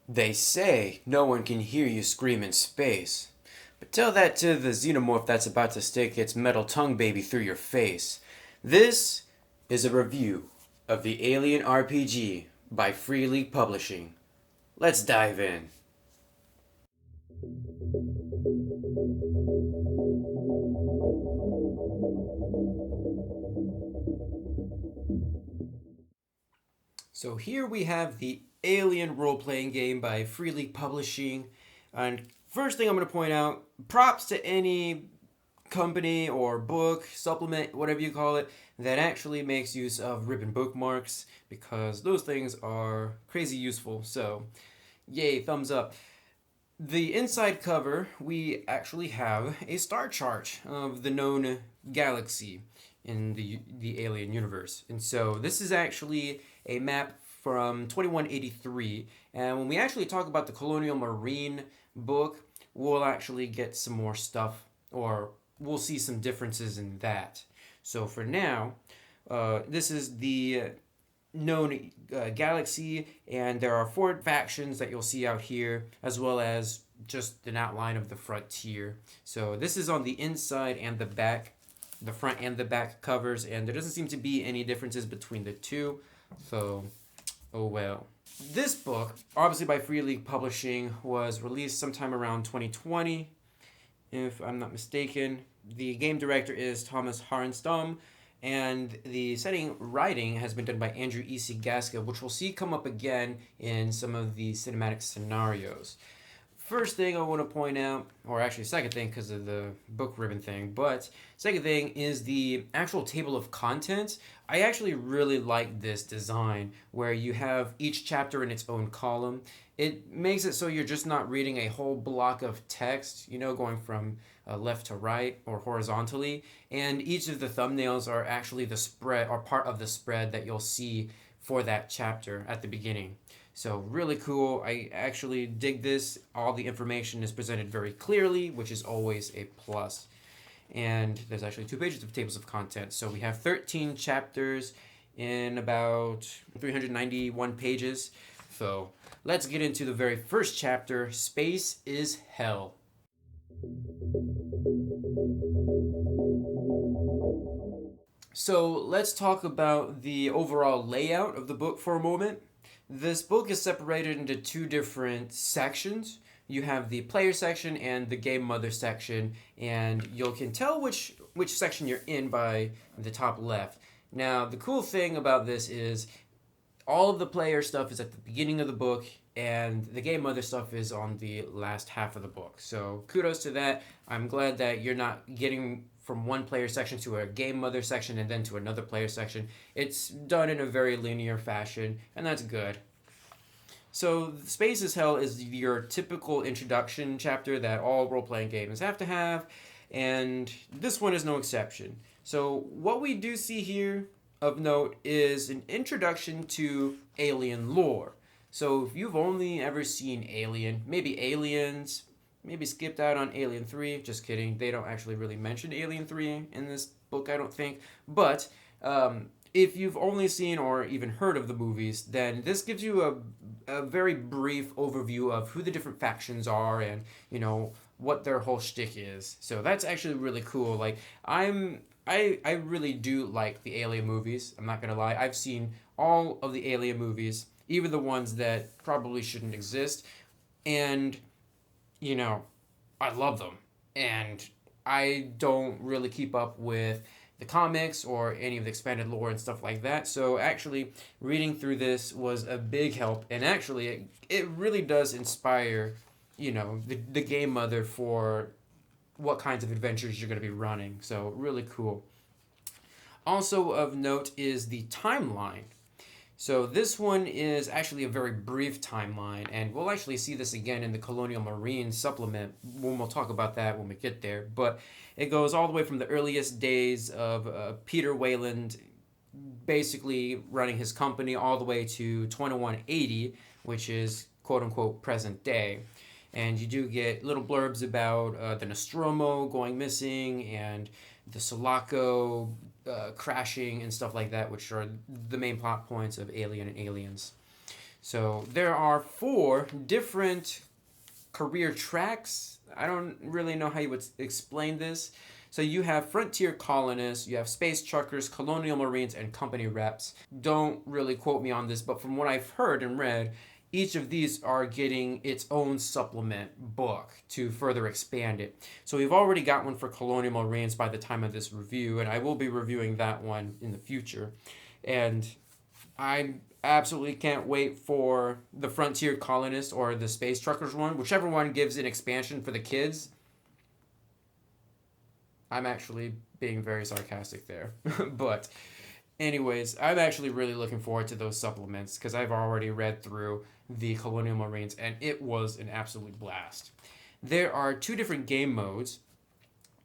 They say no one can hear you scream in space. But tell that to the xenomorph that's about to stick its metal tongue baby through your face. This is a review of the Alien RPG by Free League Publishing. Let's dive in. So here we have the Alien role-playing game by Free League Publishing. And first thing I'm going to point out, props to any company or book, supplement, whatever you call it, that actually makes use of ribbon bookmarks because those things are crazy useful. So, yay, thumbs up. The inside cover, we actually have a star chart of the known galaxy in the alien universe. And so this is actually a map from 2183. And when we actually talk about the Colonial Marine book, we'll actually get some more stuff, or we'll see some differences in that. So for now, this is the known galaxy, and there are four factions that you'll see out here, as well as just an outline of the frontier. So this is on the inside and the back, the front and the back covers, and there doesn't seem to be any differences between the two. So, oh well. This book, obviously by Free League Publishing, was released sometime around 2020, if I'm not mistaken. The game director is Thomas Harenstam, and the setting writing has been done by Andrew E. C. Gaska, which we'll see come up again in some of the cinematic scenarios. First thing I want to point out, or actually second thing because of the book ribbon thing, but second thing is the actual table of contents. I actually really like this design where you have each chapter in its own column. It makes it so you're just not reading a whole block of text, going from left to right or horizontally. And each of the thumbnails are actually the spread or part of the spread that you'll see for that chapter at the beginning. So really cool. I actually dig this. All the information is presented very clearly, which is always a plus. And there's actually 2 pages of tables of contents. So we have 13 chapters in about 391 pages. So let's get into the very first chapter, Space is Hell. So let's talk about the overall layout of the book for a moment. This book is separated into 2 different sections. You have the player section and the game mother section, and you can tell which section you're in by the top left. Now, the cool thing about this is all of the player stuff is at the beginning of the book, and the game mother stuff is on the last half of the book. So kudos to that. I'm glad that you're not getting from one player section to a game mother section and then to another player section. It's done in a very linear fashion, and that's good. So, Space is Hell is your typical introduction chapter that all role playing games have to have, and this one is no exception. So, what we do see here of note is an introduction to alien lore. So, if you've only ever seen Alien, maybe Aliens, maybe skipped out on Alien 3, just kidding, they don't actually really mention Alien 3 in this book, I don't think, but if you've only seen or even heard of the movies, then this gives you a very brief overview of who the different factions are and, what their whole shtick is. So that's actually really cool. Like, I really do like the Alien movies. I'm not gonna lie. I've seen all of the Alien movies, even the ones that probably shouldn't exist, and I love them. And I don't really keep up with the comics or any of the expanded lore and stuff like that. So actually, reading through this was a big help, and actually, it really does inspire, the game mother for what kinds of adventures you're going to be running. So really cool. Also of note is the timeline. So this one is actually a very brief timeline, and we'll actually see this again in the Colonial Marine supplement when we'll talk about that when we get there. But it goes all the way from the earliest days of Peter Wayland basically running his company all the way to 2180, which is quote-unquote present day. And you do get little blurbs about the Nostromo going missing and the Sulaco crashing and stuff like that, which are the main plot points of Alien and Aliens. So there are 4 different career tracks. I don't really know how you would explain this. So you have frontier colonists, you have space truckers, colonial marines, and company reps. Don't really quote me on this, but from what I've heard and read, each of these are getting its own supplement book to further expand it. So we've already got one for colonial marines by the time of this review, and I will be reviewing that one in the future. And I absolutely can't wait for the frontier colonist or the space truckers one, whichever one gives an expansion for the kids. I'm actually being very sarcastic there. But anyways, I'm actually really looking forward to those supplements because I've already read through the Colonial Marines and it was an absolute blast. There are 2 different game modes.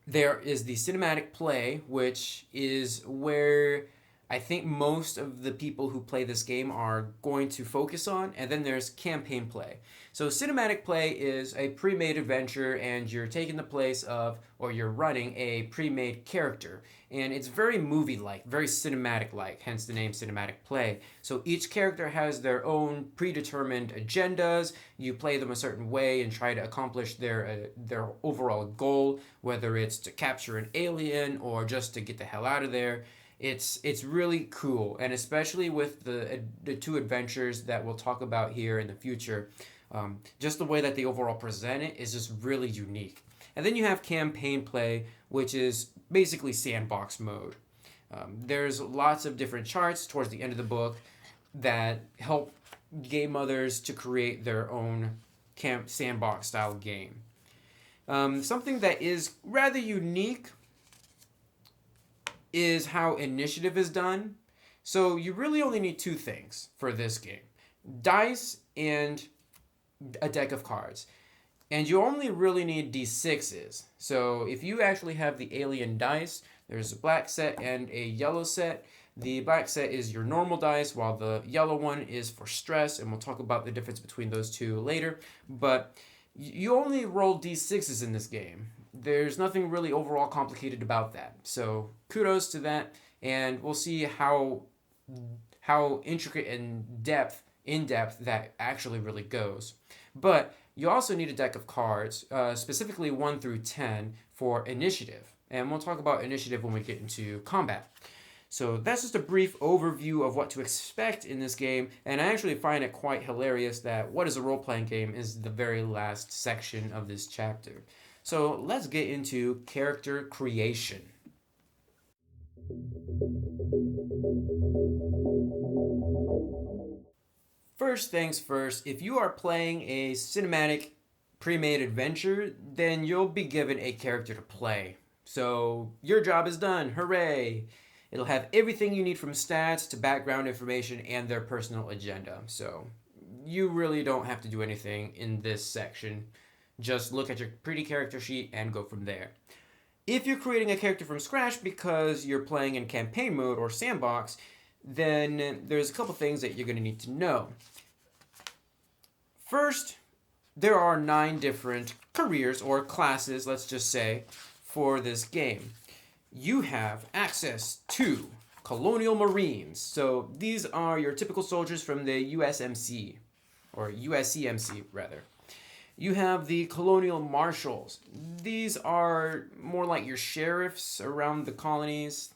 There is the cinematic play, which is where I think most of the people who play this game are going to focus on, and then there's campaign play. So cinematic play is a pre-made adventure and you're taking the place of, or you're running a pre-made character. And it's very movie-like, very cinematic-like, hence the name cinematic play. So each character has their own predetermined agendas. You play them a certain way and try to accomplish their overall goal, whether it's to capture an alien or just to get the hell out of there. It's really cool, and especially with the 2 adventures that we'll talk about here in the future, just the way that they overall present it is just really unique. And then you have campaign play, which is basically sandbox mode. There's lots of different charts towards the end of the book that help game mothers to create their own sandbox style game. Something that is rather unique is how initiative is done. So you really only need 2 things for this game: dice and a deck of cards. And you only really need d6s. So if you actually have the alien dice, there's a black set and a yellow set. The black set is your normal dice, while the yellow one is for stress, and we'll talk about the difference between those 2 later. But you only roll d6s in this game. There's nothing really overall complicated about that. So kudos to that, and we'll see how intricate and in depth that actually really goes. But you also need a deck of cards, specifically 1 through 10 for initiative, and we'll talk about initiative when we get into combat. So that's just a brief overview of what to expect in this game, and I actually find it quite hilarious that what is a role-playing game is the very last section of this chapter. So let's get into character creation. First things first, if you are playing a cinematic pre-made adventure, then you'll be given a character to play. So your job is done, hooray! It'll have everything you need from stats to background information and their personal agenda. So you really don't have to do anything in this section. Just look at your pretty character sheet and go from there. If you're creating a character from scratch because you're playing in campaign mode or sandbox, then there's a couple things that you're going to need to know. First, there are 9 different careers or classes, let's just say, for this game. You have access to Colonial Marines. So these are your typical soldiers from the USMC, or USCMC rather. You have the Colonial Marshals. These are more like your sheriffs around the colonies.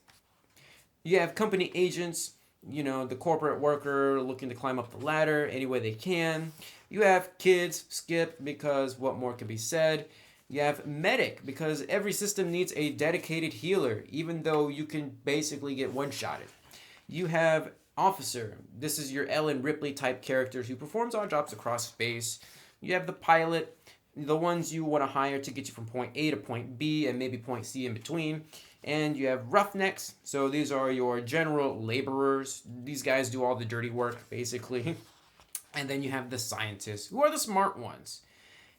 You have company agents, the corporate worker looking to climb up the ladder any way they can. You have kids, skip, because what more can be said. You have medic, because every system needs a dedicated healer, even though you can basically get one-shotted. You have officer. This is your Ellen Ripley type characters who performs odd jobs across space. You have the pilot, the ones you want to hire to get you from point A to point B and maybe point C in between. And you have roughnecks. So these are your general laborers. These guys do all the dirty work, basically. And then you have the scientists, who are the smart ones.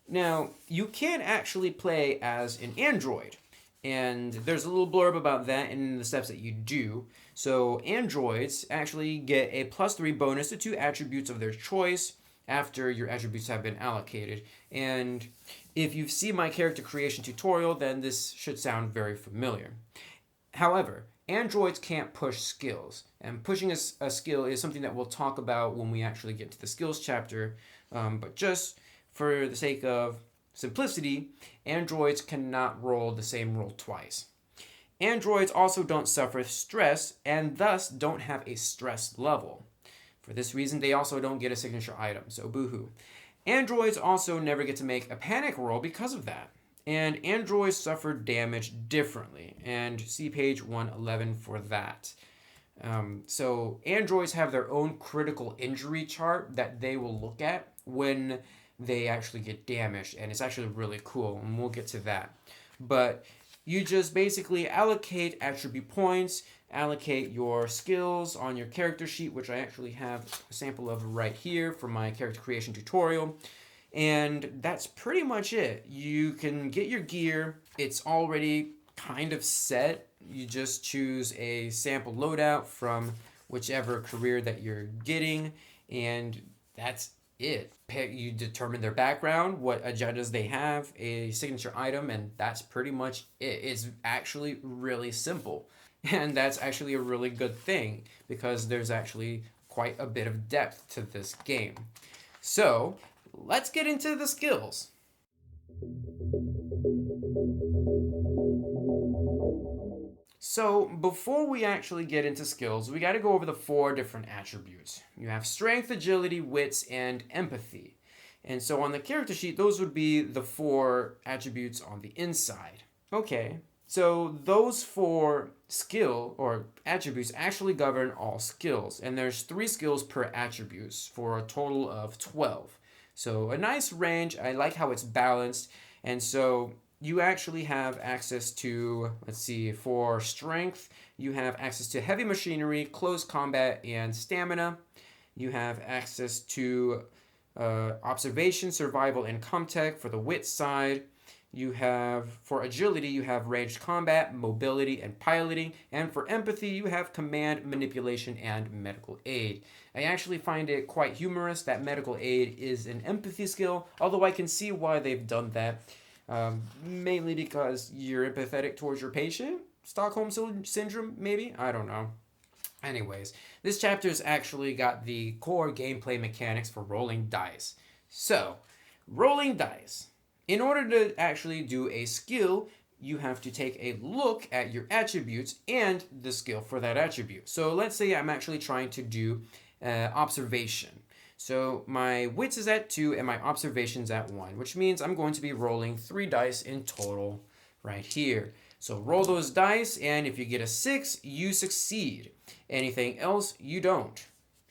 Now, you can actually play as an android. And there's a little blurb about that and the steps that you do. So androids actually get a +3 bonus to 2 attributes of their choice after your attributes have been allocated. And if you've seen my character creation tutorial, then this should sound very familiar. However, Androids can't push skills, and pushing a skill is something that we'll talk about when we actually get to the skills chapter. But just for the sake of simplicity, androids cannot roll the same roll twice. Androids also don't suffer stress and thus don't have a stress level. For this reason, they also don't get a signature item, so boohoo. Androids also never get to make a panic roll because of that. And androids suffer damage differently, and see page 111 for that. So androids have their own critical injury chart that they will look at when they actually get damaged, and it's actually really cool, and we'll get to that. But you just basically allocate attribute points, allocate your skills on your character sheet, which I actually have a sample of right here for my character creation tutorial. And that's pretty much it. You can get your gear. It's already kind of set. You just choose a sample loadout from whichever career that you're getting, and that's it. You determine their background, what agendas they have, a signature item, and that's pretty much it. It's actually really simple. And that's actually a really good thing because there's actually quite a bit of depth to this game. So let's get into the skills. So before we actually get into skills, we got to go over the 4 different attributes. You have strength, agility, wits, and empathy. And so on the character sheet, those would be the 4 attributes on the inside. Okay, so those 4 skill or attributes actually govern all skills. And there's 3 skills per attributes for a total of 12. So a nice range. I like how it's balanced. And so you actually have access to, let's see, for strength, you have access to heavy machinery, close combat, and stamina. You have access to observation, survival, and comtech for the wit side. You have, for agility, you have ranged combat, mobility, and piloting. And for empathy, you have command, manipulation, and medical aid. I actually find it quite humorous that medical aid is an empathy skill, although I can see why they've done that. Mainly because you're empathetic towards your patient? Stockholm Syndrome, maybe? I don't know. Anyways, this chapter's actually got the core gameplay mechanics for rolling dice. So, rolling dice. In order to actually do a skill, you have to take a look at your attributes and the skill for that attribute. So let's say I'm actually trying to do observation. So my wits is at 2 and my observation's at 1, which means I'm going to be rolling 3 dice in total right here. So roll those dice, and if you get a 6, you succeed. Anything else, you don't.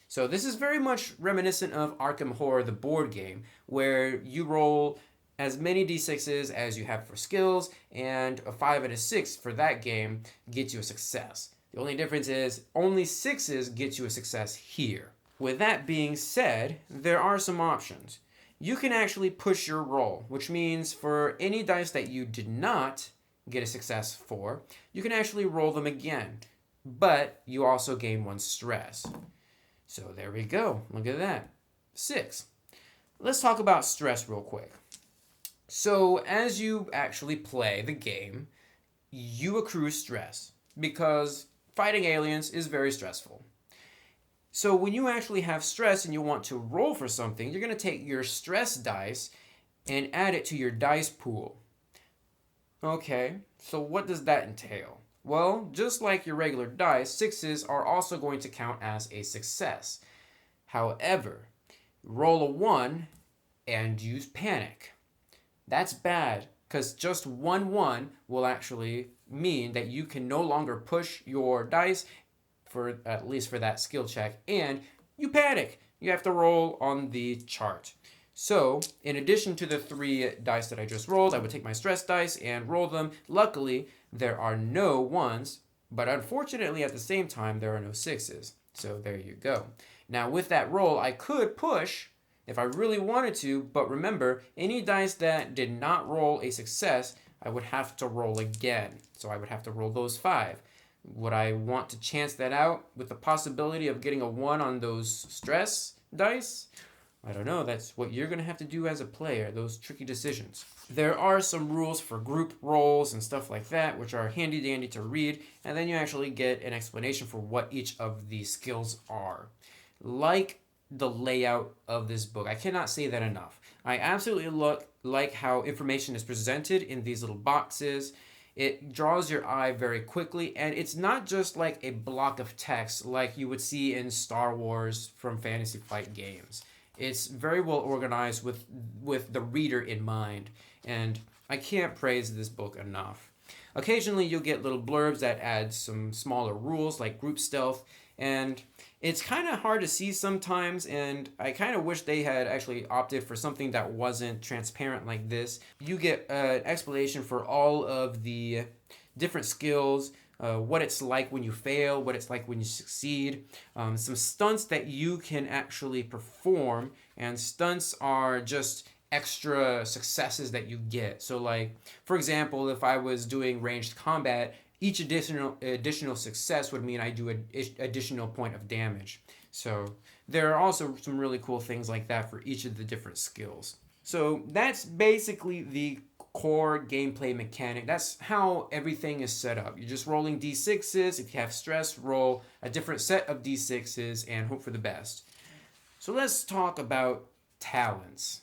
So this is very much reminiscent of Arkham Horror, the board game, where you roll as many d6s as you have for skills, and a 5 and a 6 for that game gets you a success. The only difference is only 6s get you a success here. With that being said, there are some options. You can actually push your roll, which means for any dice that you did not get a success for, you can actually roll them again, but you also gain 1 stress. So there we go. Look at that. 6. Let's talk about stress real quick. So as you actually play the game, you accrue stress because fighting aliens is very stressful. So when you actually have stress and you want to roll for something, you're going to take your stress dice and add it to your dice pool. Okay, so what does that entail? Well, just like your regular dice, 6s are also going to count as a success. However, roll a 1 and use panic. That's bad, because just 1 will actually mean that you can no longer push your dice, for at least for that skill check, and you panic. You have to roll on the chart. So, in addition to the 3 dice that I just rolled, I would take my stress dice and roll them. Luckily, there are no 1s, but unfortunately at the same time, there are no 6s. So there you go. Now with that roll, I could push if I really wanted to, but remember, any dice that did not roll a success, I would have to roll again. So I would have to roll those 5. Would I want to chance that out with the possibility of getting a 1 on those stress dice? I don't know. That's what you're going to have to do as a player, those tricky decisions. There are some rules for group roles and stuff like that, which are handy dandy to read, and then you actually get an explanation for what each of these skills are. Like the layout of this book, I cannot say that enough. I absolutely like how information is presented in these little boxes. It draws your eye very quickly, and it's not just like a block of text like you would see in Star Wars from Fantasy Flight games. It's very well organized with the reader in mind, and I can't praise this book enough. Occasionally, you'll get little blurbs that add some smaller rules like group stealth, and it's kind of hard to see sometimes, and I kind of wish they had actually opted for something that wasn't transparent like this. You get an explanation for all of the different skills, what it's like when you fail, what it's like when you succeed, some stunts that you can actually perform, and stunts are just extra successes that you get. So like, for example, if I was doing ranged combat, each additional success would mean I do an additional point of damage. So there are also some really cool things like that for each of the different skills. So that's basically the core gameplay mechanic. That's how everything is set up. You're just rolling d6s. If you have stress, roll a different set of d6s and hope for the best. So let's talk about talents.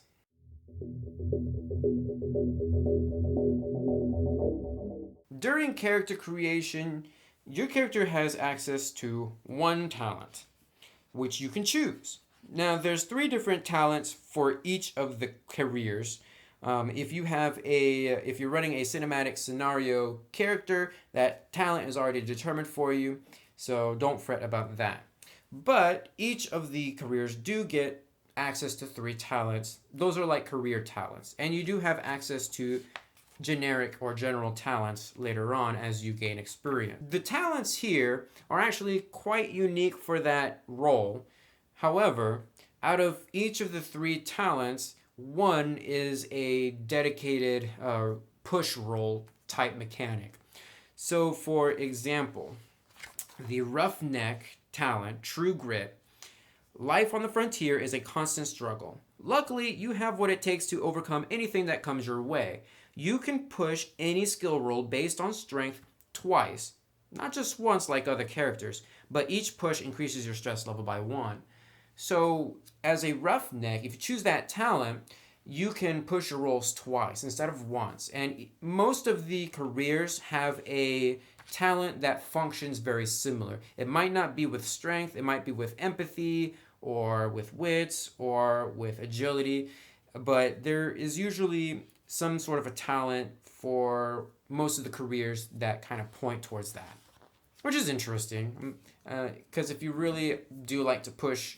During character creation, your character has access to one talent, which you can choose. Now, there's 3 different talents for each of the careers. If you're running a cinematic scenario character, that talent is already determined for you, so don't fret about that. But each of the careers do get access to 3 talents. Those are like career talents, and you do have access to generic or general talents later on as you gain experience. The talents here are actually quite unique for that role. However, out of each of the 3 talents, one is a dedicated push roll type mechanic. So for example, the roughneck talent, True Grit, life on the frontier is a constant struggle. Luckily, you have what it takes to overcome anything that comes your way. You can push any skill roll based on strength twice, not just once like other characters, but each push increases your stress level by 1. So as a roughneck, if you choose that talent, you can push your rolls twice instead of once. And most of the careers have a talent that functions very similar. It might not be with strength, it might be with empathy, or with wits, or with agility, but there is usually some sort of a talent for most of the careers that kind of point towards that, which is interesting, because if you really do like to push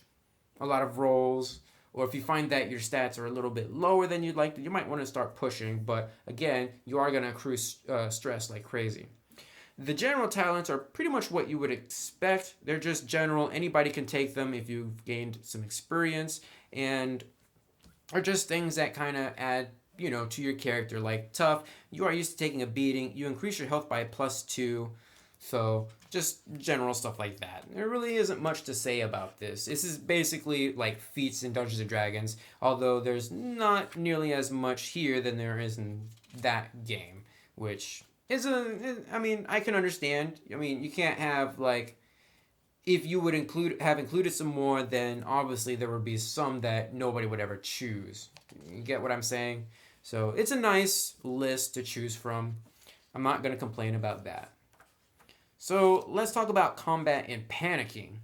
a lot of rolls, or if you find that your stats are a little bit lower than you'd like, you might want to start pushing, but again, you are going to accrue stress like crazy. The general talents are pretty much what you would expect. They're just general. Anybody can take them if you've gained some experience, and are just things that kind of add, to your character. Like tough, you are used to taking a beating. You increase your health by +2. So just general stuff like that. There really isn't much to say about this. This is basically like feats in Dungeons and Dragons, although there's not nearly as much here than there is in that game, which is I can understand. You can't have like, if you would have included some more, then obviously there would be some that nobody would ever choose. You get what I'm saying? So it's a nice list to choose from. I'm not going to complain about that. So let's talk about combat and panicking.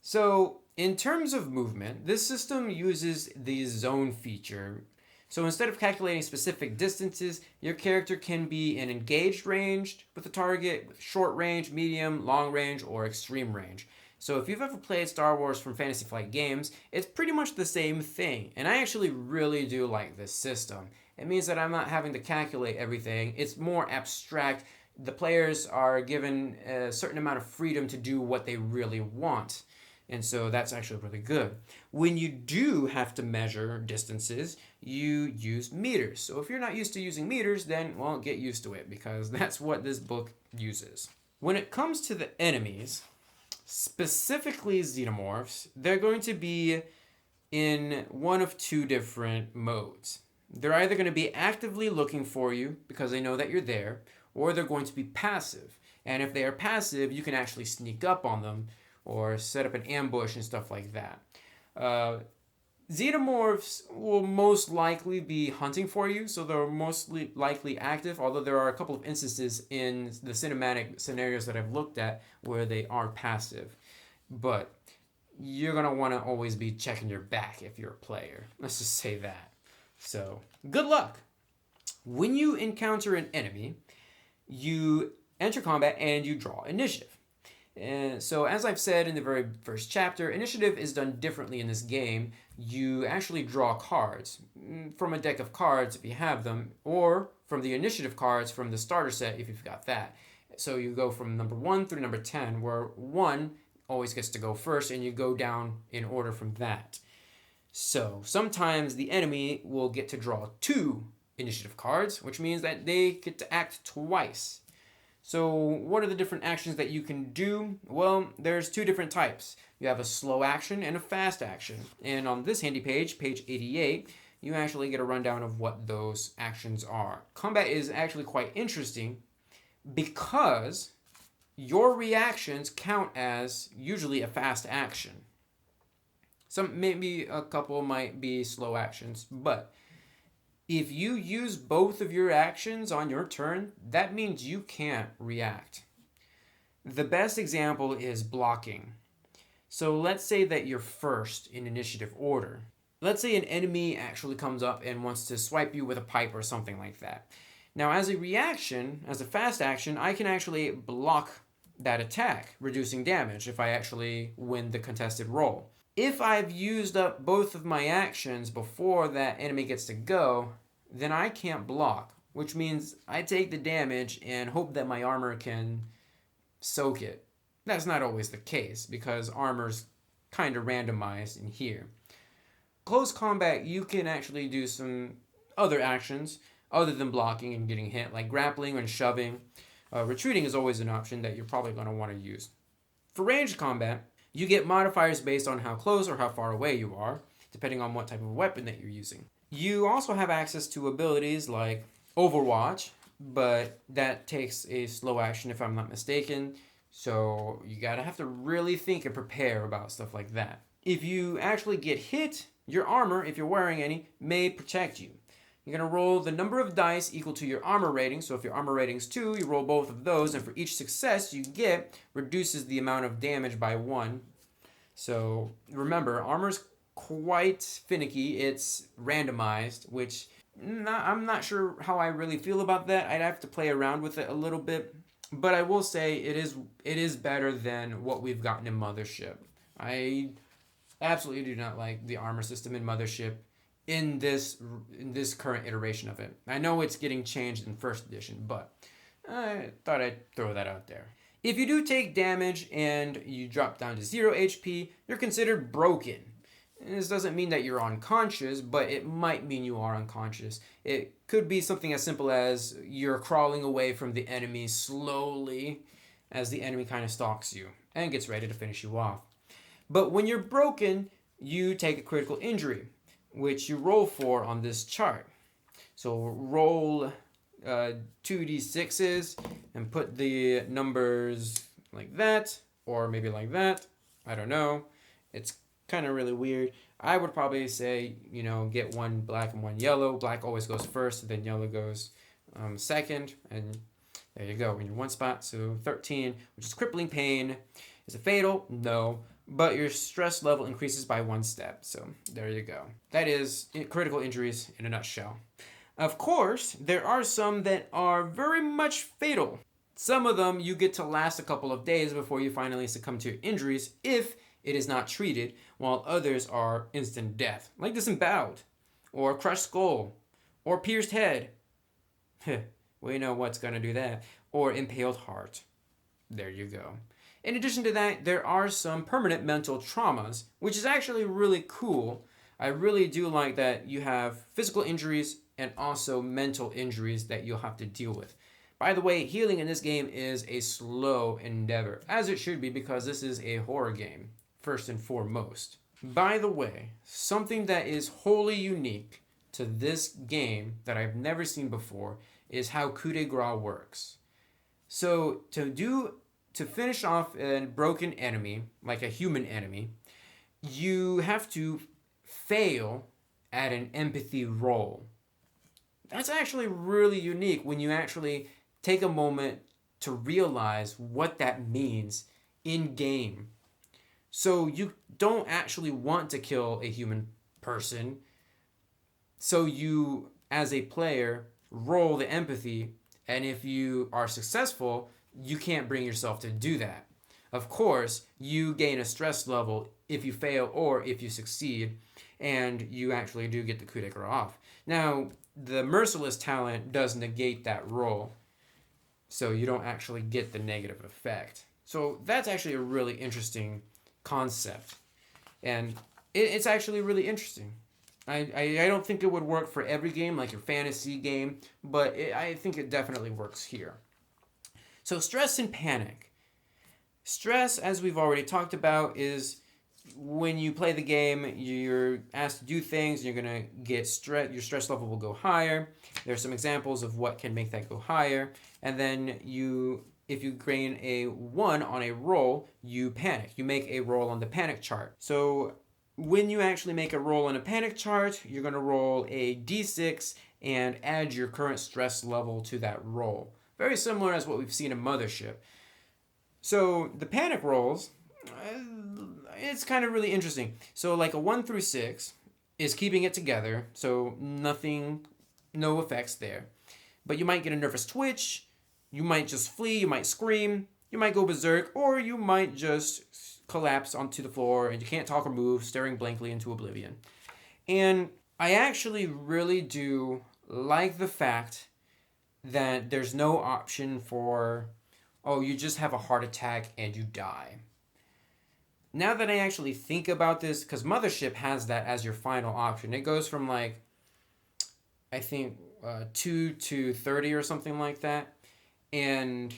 So in terms of movement, this system uses the zone feature. So instead of calculating specific distances, your character can be in engaged range with the target, with short range, medium, long range, or extreme range. So if you've ever played Star Wars from Fantasy Flight games, it's pretty much the same thing. And I actually really do like this system. It means that I'm not having to calculate everything. It's more abstract. The players are given a certain amount of freedom to do what they really want. And so that's actually really good. When you do have to measure distances, you use meters. So if you're not used to using meters, then, well, get used to it, because that's what this book uses. When it comes to the enemies, Specifically xenomorphs, they're going to be in one of two different modes. They're either going to be actively looking for you because they know that you're there, or they're going to be passive. And if they are passive, you can actually sneak up on them or set up an ambush and stuff like that. Xenomorphs will most likely be hunting for you, so they're mostly likely active, although there are a couple of instances in the cinematic scenarios that I've looked at where they are passive. But you're going to want to always be checking your back if you're a player. Let's just say that. So, good luck! When you encounter an enemy, you enter combat and you draw initiative. And so, as I've said in the very first chapter, initiative is done differently in this game. You actually draw cards from a deck of cards if you have them, or from the initiative cards from the starter set if you've got that. So you go from number 1 through number 10, where 1 always gets to go first, and you go down in order from that. So sometimes the enemy will get to draw 2 initiative cards, which means that they get to act twice. So what are the different actions that you can do? Well, there's 2 different types. You have a slow action and a fast action. And on this handy page, page 88, you actually get a rundown of what those actions are. Combat is actually quite interesting because your reactions count as usually a fast action. Maybe a couple might be slow actions, but if you use both of your actions on your turn, that means you can't react. The best example is blocking. So let's say that you're first in initiative order. Let's say an enemy actually comes up and wants to swipe you with a pipe or something like that. Now, as a reaction, as a fast action, I can actually block that attack, reducing damage if I actually win the contested roll. If I've used up both of my actions before that enemy gets to go, then I can't block, which means I take the damage and hope that my armor can soak it. That's not always the case because armor's kind of randomized in here. Close combat, you can actually do some other actions other than blocking and getting hit, like grappling and shoving. Retreating is always an option that you're probably going to want to use. For ranged combat, you get modifiers based on how close or how far away you are, depending on what type of weapon that you're using. You also have access to abilities like Overwatch, but that takes a slow action if I'm not mistaken, so you gotta have to really think and prepare about stuff like that. If you actually get hit, your armor, if you're wearing any, may protect you. You're going to roll the number of dice equal to your armor rating. So if your armor rating is 2, you roll both of those. And for each success you get, reduces the amount of damage by 1. So remember, armor's quite finicky. It's randomized, which I'm not sure how I really feel about that. I'd have to play around with it a little bit. But I will say it is better than what we've gotten in Mothership. I absolutely do not like the armor system in Mothership in this current iteration of it. I know it's getting changed in first edition, but I thought I'd throw that out there. If you do take damage and you drop down to 0 HP, you're considered broken. And this doesn't mean that you're unconscious, but it might mean you are unconscious. It could be something as simple as you're crawling away from the enemy slowly as the enemy kind of stalks you and gets ready to finish you off. But when you're broken, you take a critical injury, which you roll for on this chart. So roll 2d6s and put the numbers like that, or maybe like that. I don't know. It's kind of really weird. I would probably say, get 1 black and 1 yellow. Black always goes first, then yellow goes second, and there you go in your 1 spot. So 13, which is crippling pain. Is it fatal? No. But your stress level increases by 1 step. So there you go. That is critical injuries in a nutshell. Of course, there are some that are very much fatal. Some of them you get to last a couple of days before you finally succumb to your injuries if it is not treated, while others are instant death, like disemboweled, or crushed skull, or pierced head. We know what's going to do that. Or impaled heart. There you go. In addition to that, there are some permanent mental traumas, which is actually really cool. I really do like that you have physical injuries and also mental injuries that you'll have to deal with. By the way, healing in this game is a slow endeavor, as it should be because this is a horror game, first and foremost. By the way, something that is wholly unique to this game that I've never seen before is how coup de grace works. So to finish off a broken enemy, like a human enemy, you have to fail at an empathy roll. That's actually really unique when you actually take a moment to realize what that means in game. So you don't actually want to kill a human person. So you, as a player, roll the empathy, and if you are successful, you can't bring yourself to do that. Of course, you gain a stress level if you fail or if you succeed, and you actually do get the coup de grace off. Now, the merciless talent does negate that roll, so you don't actually get the negative effect. So that's actually a really interesting concept, and it's actually really interesting. I don't think it would work for every game, like your fantasy game, but I think it definitely works here. So stress and panic. Stress, as we've already talked about, is when you play the game, you're asked to do things, you're going to get stress, your stress level will go higher. There's some examples of what can make that go higher. And then if you gain a 1 on a roll, you panic. You make a roll on the panic chart. So when you actually make a roll on a panic chart, you're going to roll a d6 and add your current stress level to that roll. Very similar as what we've seen in Mothership. So the panic rolls, it's kind of really interesting. So like a 1 through 6 is keeping it together, so no effects there. But you might get a nervous twitch, you might just flee, you might scream, you might go berserk, or you might just collapse onto the floor and you can't talk or move, staring blankly into oblivion. And I actually really do like the fact that there's no option for, oh, you just have a heart attack and you die. Now that I actually think about this, because Mothership has that as your final option. It goes from like, I think 2 to 30 or something like that. And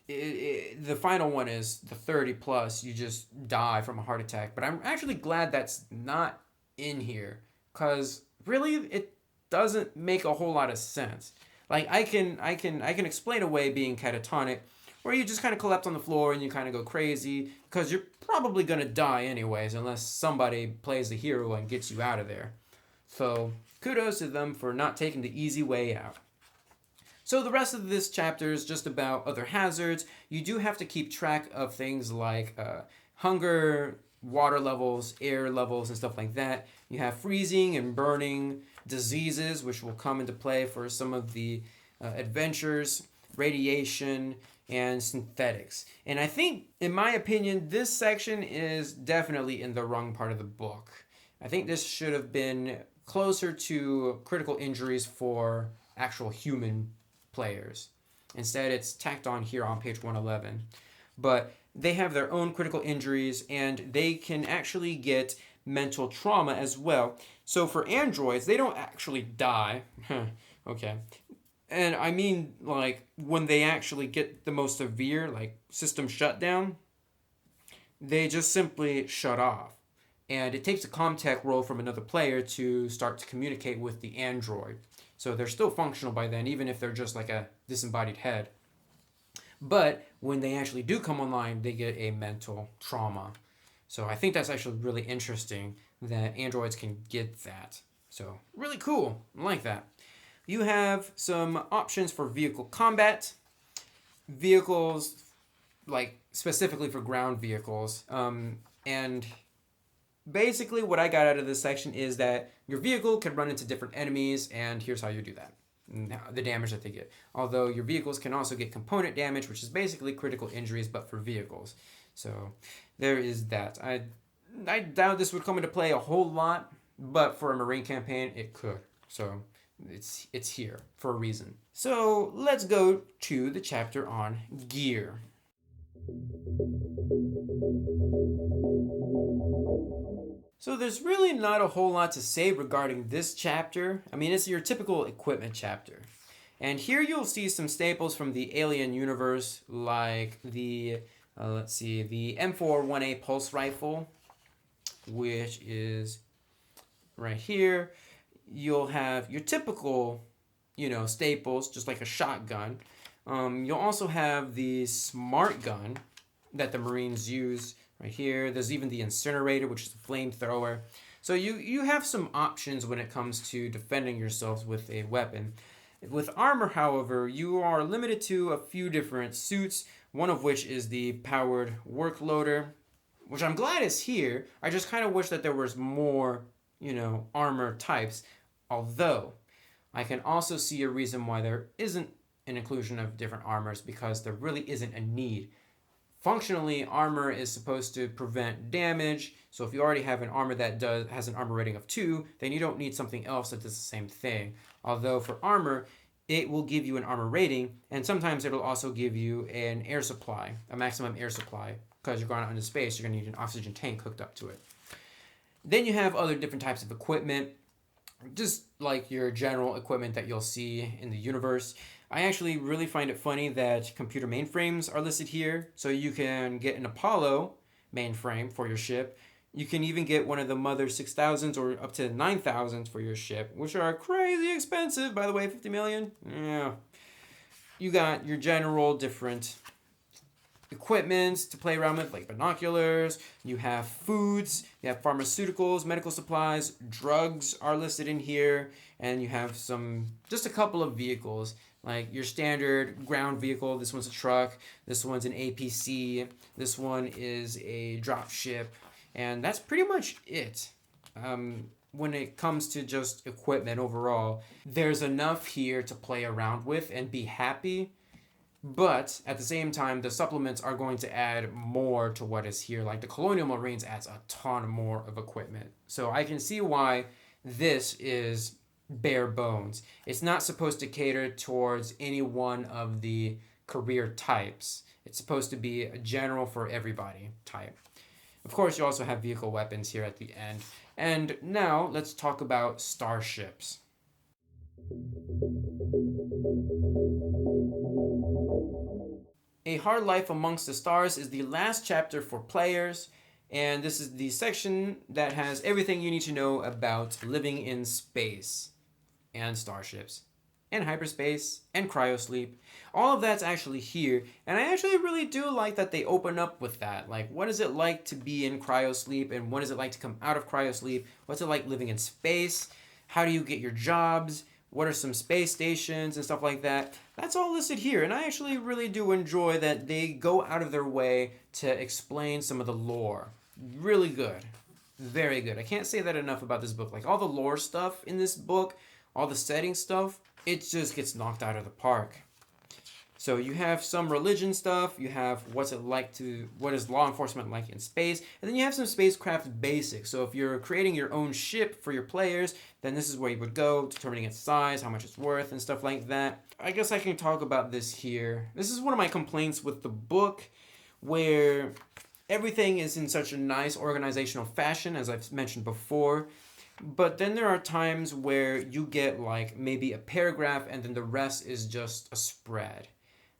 the final one is the 30 plus, you just die from a heart attack. But I'm actually glad that's not in here, because really it doesn't make a whole lot of sense. Like I can explain away being catatonic, where you just kind of collapse on the floor and you kind of go crazy, because you're probably going to die anyways unless somebody plays the hero and gets you out of there. So kudos to them for not taking the easy way out. So the rest of this chapter is just about other hazards. You do have to keep track of things like hunger, water levels, air levels, and stuff like that. You have freezing and burning, diseases, which will come into play for some of the adventures, radiation, and synthetics. And I think, in my opinion, this section is definitely in the wrong part of the book. I think this should have been closer to critical injuries for actual human players. Instead, it's tacked on here on page 111. But they have their own critical injuries, and they can actually get mental trauma as well. So for androids, they don't actually die. Okay. And I mean, like, when they actually get the most severe, like, system shutdown, they just simply shut off. And it takes a ComTech roll from another player to start to communicate with the android. So they're still functional by then, even if they're just like a disembodied head. But when they actually do come online, they get a mental trauma. So I think that's actually really interesting that androids can get that. So really cool. I like that. You have some options for vehicle combat. Vehicles, like specifically for ground vehicles. And basically what I got out of this section is that your vehicle can run into different enemies, and here's how you do that. The damage that they get. Although your vehicles can also get component damage, which is basically critical injuries, but for vehicles. So there is that. I doubt this would come into play a whole lot, but for a Marine campaign, it could. So it's here for a reason. So let's go to the chapter on gear. So there's really not a whole lot to say regarding this chapter. I mean, it's your typical equipment chapter. And here you'll see some staples from the Alien universe, like the, let's see, the M41A pulse rifle, which is right here. You'll have your typical, staples, just like a shotgun. You'll also have the smart gun that the Marines use right here. There's even the incinerator, which is a flamethrower. So you have some options when it comes to defending yourselves with a weapon. With armor, however, you are limited to a few different suits, one of which is the powered workloader, which I'm glad is here. I just kind of wish that there was more, armor types. Although, I can also see a reason why there isn't an inclusion of different armors, because there really isn't a need. Functionally, armor is supposed to prevent damage, so if you already have an armor that has an armor rating of 2, then you don't need something else that does the same thing. Although for armor, it will give you an armor rating, and sometimes it'll also give you an air supply, a maximum air supply, because you're going out into space, you're going to need an oxygen tank hooked up to it. Then you have other different types of equipment, just like your general equipment that you'll see in the universe. I actually really find it funny that computer mainframes are listed here. So you can get an Apollo mainframe for your ship. You can even get one of the Mother 6000s or up to 9000s for your ship, which are crazy expensive, by the way, 50 million. Yeah. You got your general different equipments to play around with, like binoculars. You have foods, you have pharmaceuticals, medical supplies, drugs are listed in here, and you have just a couple of vehicles, like your standard ground vehicle. This one's a truck, this one's an APC, this one is a drop ship, and that's pretty much it. When it comes to just equipment overall, there's enough here to play around with and be happy. But at the same time, the supplements are going to add more to what is here. Like the Colonial Marines adds a ton more of equipment. So I can see why this is bare bones. It's not supposed to cater towards any one of the career types. It's supposed to be a general for everybody type. Of course, you also have vehicle weapons here at the end. And now let's talk about starships. A Hard Life Amongst the Stars is the last chapter for players, and this is the section that has everything you need to know about living in space and starships and hyperspace and cryosleep. All of that's actually here, and I actually really do like that they open up with that. Like, what is it like to be in cryosleep, and what is it like to come out of cryosleep? What's it like living in space? How do you get your jobs? What are some space stations and stuff like that? That's all listed here, and I actually really do enjoy that they go out of their way to explain some of the lore. Really good. Very good. I can't say that enough about this book. Like, all the lore stuff in this book, all the setting stuff, it just gets knocked out of the park. So you have some religion stuff, you have what is law enforcement like in space, and then you have some spacecraft basics. So if you're creating your own ship for your players, then this is where you would go, determining its size, how much it's worth, and stuff like that. I guess I can talk about this here. This is one of my complaints with the book, where everything is in such a nice organizational fashion, as I've mentioned before. But then there are times where you get like maybe a paragraph and then the rest is just a spread.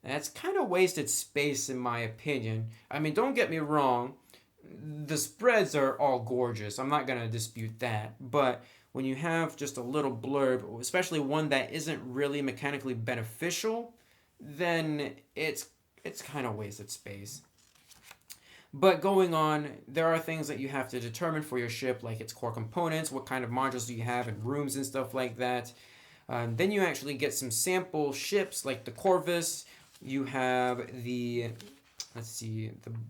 And that's kind of wasted space in my opinion. I mean, don't get me wrong, the spreads are all gorgeous. I'm not going to dispute that. But when you have just a little blurb, especially one that isn't really mechanically beneficial, then it's kind of wasted space. But going on, there are things that you have to determine for your ship, like its core components, what kind of modules do you have, and rooms and stuff like that. Then you actually get some sample ships, like the Corvus. You have the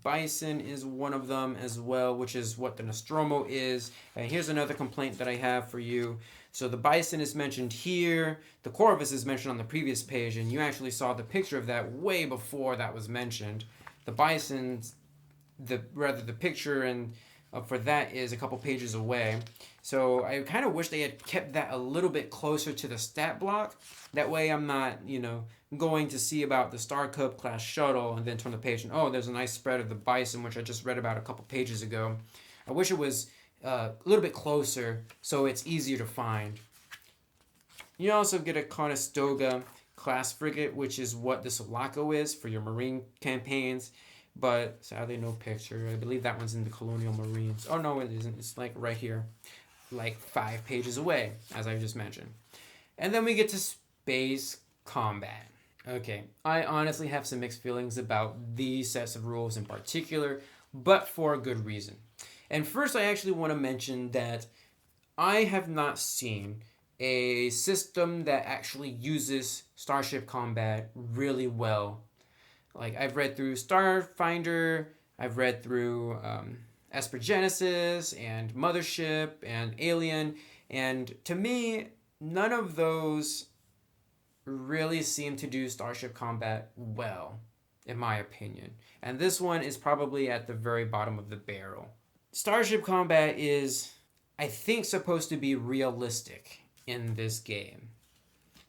Bison is one of them as well, which is what the Nostromo is. And here's another complaint that I have for you. So the Bison is mentioned here. The Corvus is mentioned on the previous page, and you actually saw the picture of that way before that was mentioned. The Bison's the picture and for that is a couple pages away. So I kind of wish they had kept that a little bit closer to the stat block. That way I'm not, going to see about the Star Cub class shuttle and then turn the page and, oh, there's a nice spread of the Bison, which I just read about a couple pages ago. I wish it was a little bit closer so it's easier to find. You also get a Conestoga. class frigate, which is what the Sulaco is for your marine campaigns. But sadly, no picture. I believe that one's in the Colonial Marines. Oh, no, it isn't. It's like right here, like 5 pages away, as I just mentioned. And then we get to space combat. Okay, I honestly have some mixed feelings about these sets of rules in particular, but for a good reason. And first, I actually want to mention that I have not seen a system that actually uses starship combat really well. Like, I've read through Starfinder, I've read through Esper Genesis and Mothership and Alien, and to me, none of those really seem to do starship combat well, in my opinion. And this one is probably at the very bottom of the barrel. Starship combat is, I think, supposed to be realistic in this game.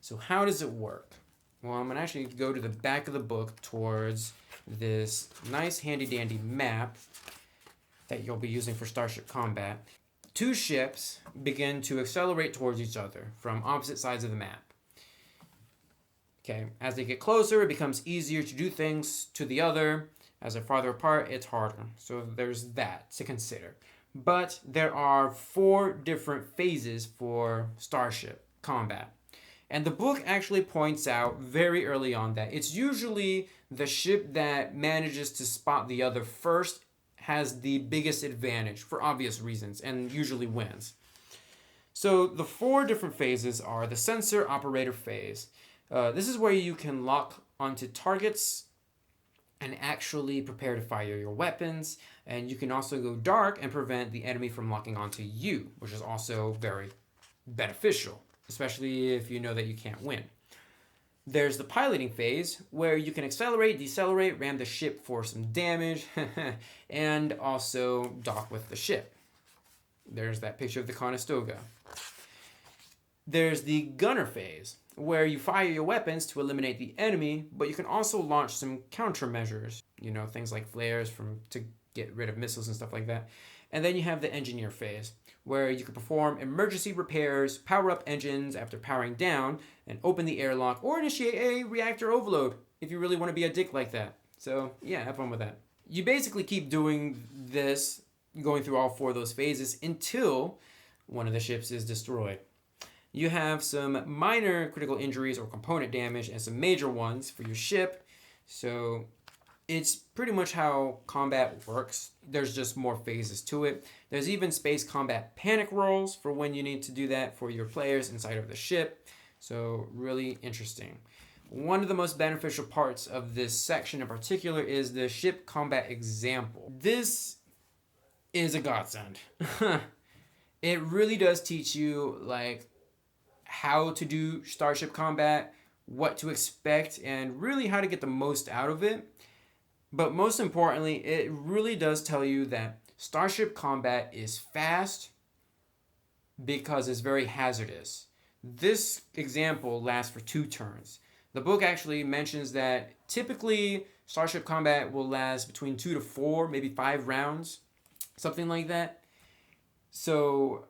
So how does it work? Well, I'm going to actually go to the back of the book towards this nice handy dandy map that you'll be using for starship combat. 2 ships begin to accelerate towards each other from opposite sides of the map. Okay, as they get closer, it becomes easier to do things to the other. As they're farther apart, it's harder. So there's that to consider. But there are 4 different phases for starship combat. And the book actually points out very early on that it's usually the ship that manages to spot the other first has the biggest advantage for obvious reasons and usually wins. So the 4 different phases are the sensor operator phase. This is where you can lock onto targets and actually prepare to fire your weapons. And you can also go dark and prevent the enemy from locking onto you, which is also very beneficial, especially if you know that you can't win. There's the piloting phase, where you can accelerate, decelerate, ram the ship for some damage, and also dock with the ship. There's that picture of the Conestoga. There's the gunner phase, where you fire your weapons to eliminate the enemy, but you can also launch some countermeasures, things like flares to get rid of missiles and stuff like that. And then you have the engineer phase, where you can perform emergency repairs, power up engines after powering down, and open the airlock, or initiate a reactor overload if you really want to be a dick like that. So yeah, have fun with that. You basically keep doing this, going through all 4 of those phases until one of the ships is destroyed. You have some minor critical injuries or component damage and some major ones for your ship. So it's pretty much how combat works. There's just more phases to it. There's even space combat panic rolls for when you need to do that for your players inside of the ship. So really interesting. One of the most beneficial parts of this section in particular is the ship combat example. This is a godsend. It really does teach you how to do starship combat, what to expect, and really how to get the most out of it. But most importantly, it really does tell you that starship combat is fast because it's very hazardous. This example lasts for 2 turns. The book actually mentions that typically starship combat will last between 2 to 4, maybe 5 rounds, something like that. So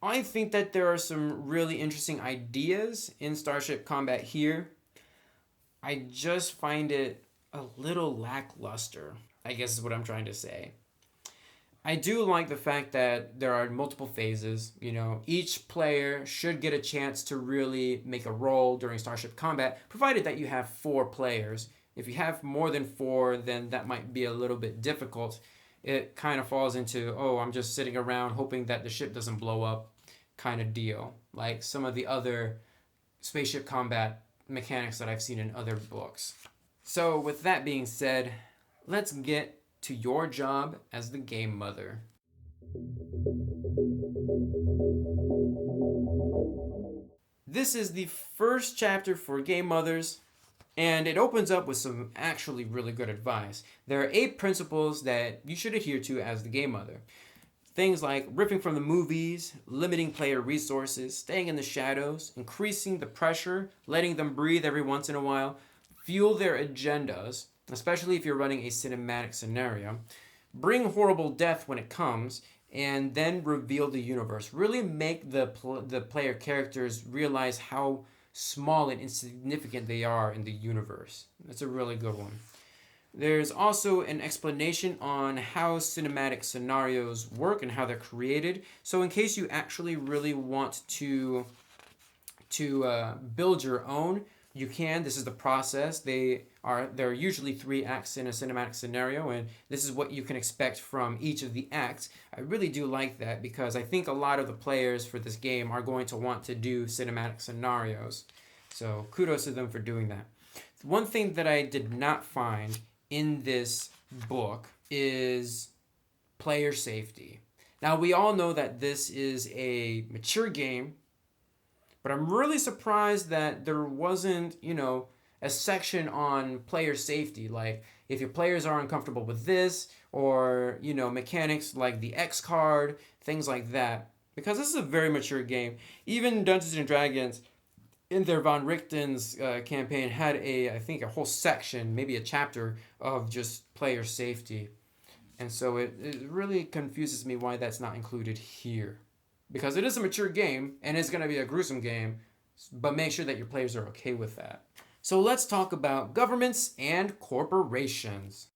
I think that there are some really interesting ideas in starship combat here. I just find it a little lackluster, I guess is what I'm trying to say. I do like the fact that there are multiple phases. Each player should get a chance to really make a role during starship combat, provided that you have 4 players. If you have more than 4, then that might be a little bit difficult. It kind of falls into, I'm just sitting around hoping that the ship doesn't blow up kind of deal, like some of the other spaceship combat mechanics that I've seen in other books. So with that being said, let's get to your job as the game mother. This is the first chapter for game mothers, and it opens up with some actually really good advice. There are 8 principles that you should adhere to as the game mother. Things like ripping from the movies, limiting player resources, staying in the shadows, increasing the pressure, letting them breathe every once in a while, fuel their agendas, especially if you're running a cinematic scenario, bring horrible death when it comes, and then reveal the universe. Really make the player characters realize how small and insignificant they are in the universe. That's a really good one. There's also an explanation on how cinematic scenarios work and how they're created. So in case you actually really want to build your own, you can. This is the process. There are usually 3 acts in a cinematic scenario, and this is what you can expect from each of the acts. I really do like that because I think a lot of the players for this game are going to want to do cinematic scenarios. So kudos to them for doing that. One thing that I did not find in this book is player safety. Now, we all know that this is a mature game, but I'm really surprised that there wasn't, a section on player safety. Like, if your players are uncomfortable with this, or, mechanics like the X card, things like that. Because this is a very mature game. Even Dungeons and Dragons, in their Von Richten's campaign, had I think a whole section, maybe a chapter, of just player safety. And so it really confuses me why that's not included here. Because it is a mature game, and it's going to be a gruesome game, but make sure that your players are okay with that. So let's talk about governments and corporations.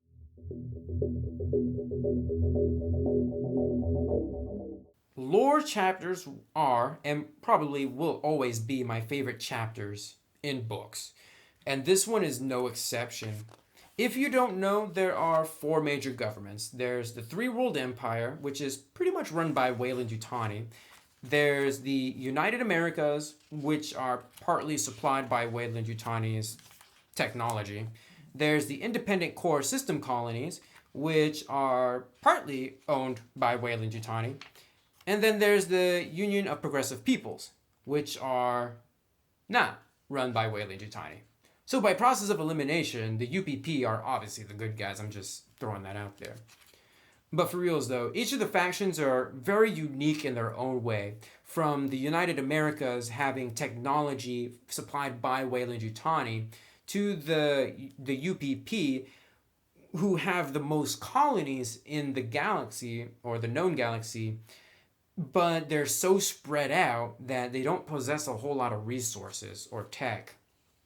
Lore chapters are, and probably will always be, my favorite chapters in books. And this one is no exception. If you don't know, there are 4 major governments. There's the 3-World Empire, which is pretty much run by Weyland-Yutani. There's the United Americas, which are partly supplied by Weyland-Yutani's technology. There's the Independent Core System Colonies, which are partly owned by Weyland-Yutani. And then there's the Union of Progressive Peoples, which are not run by Weyland-Yutani. So by process of elimination, the UPP are obviously the good guys. I'm just throwing that out there. But for reals though, each of the factions are very unique in their own way. From the United Americas having technology supplied by Weyland-Yutani to the UPP, who have the most colonies in the galaxy, or the known galaxy, but they're so spread out that they don't possess a whole lot of resources or tech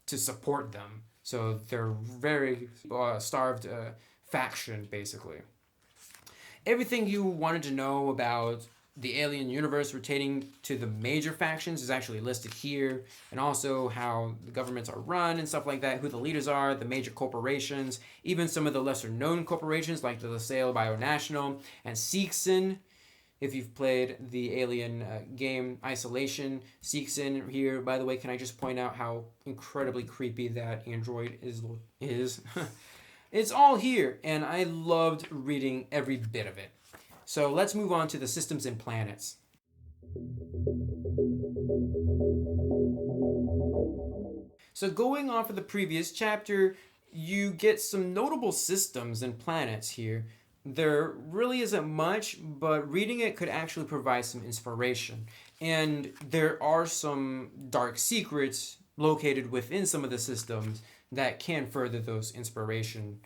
to support them. So they're very starved faction, basically. Everything you wanted to know about the alien universe pertaining to the major factions is actually listed here, and also how the governments are run and stuff like that, who the leaders are, the major corporations, even some of the lesser known corporations like the LaSalle Bionational and Seegson. If you've played the Alien game Isolation, Seegson here, by the way, can I just point out how incredibly creepy that android is? It's all here, and I loved reading every bit of it. So let's move on to the systems and planets. So going off of the previous chapter, you get some notable systems and planets here. There really isn't much, but reading it could actually provide some inspiration. And there are some dark secrets located within some of the systems that can further those inspiration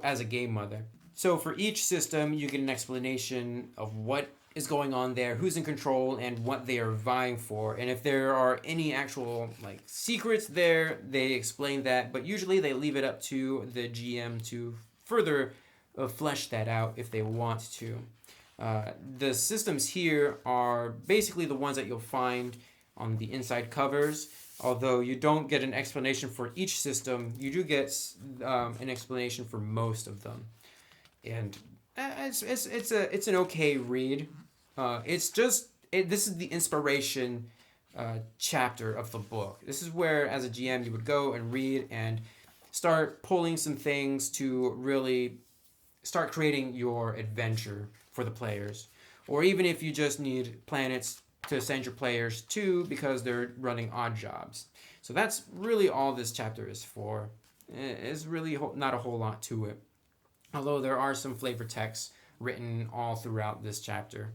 as a game mother. So for each system, you get an explanation of what is going on there, who's in control, and what they are vying for. And if there are any actual secrets there, they explain that, but usually they leave it up to the GM to further flesh that out if they want to. The systems here are basically the ones that you'll find on the inside covers. Although you don't get an explanation for each system, you do get an explanation for most of them, and it's an okay read. This is the inspiration chapter of the book. This is where, as a GM, you would go and read and start pulling some things to really start creating your adventure for the players, or even if you just need planets to send your players to because they're running odd jobs. So that's really all this chapter is for. It's really not a whole lot to it, although there are some flavor texts written all throughout this chapter.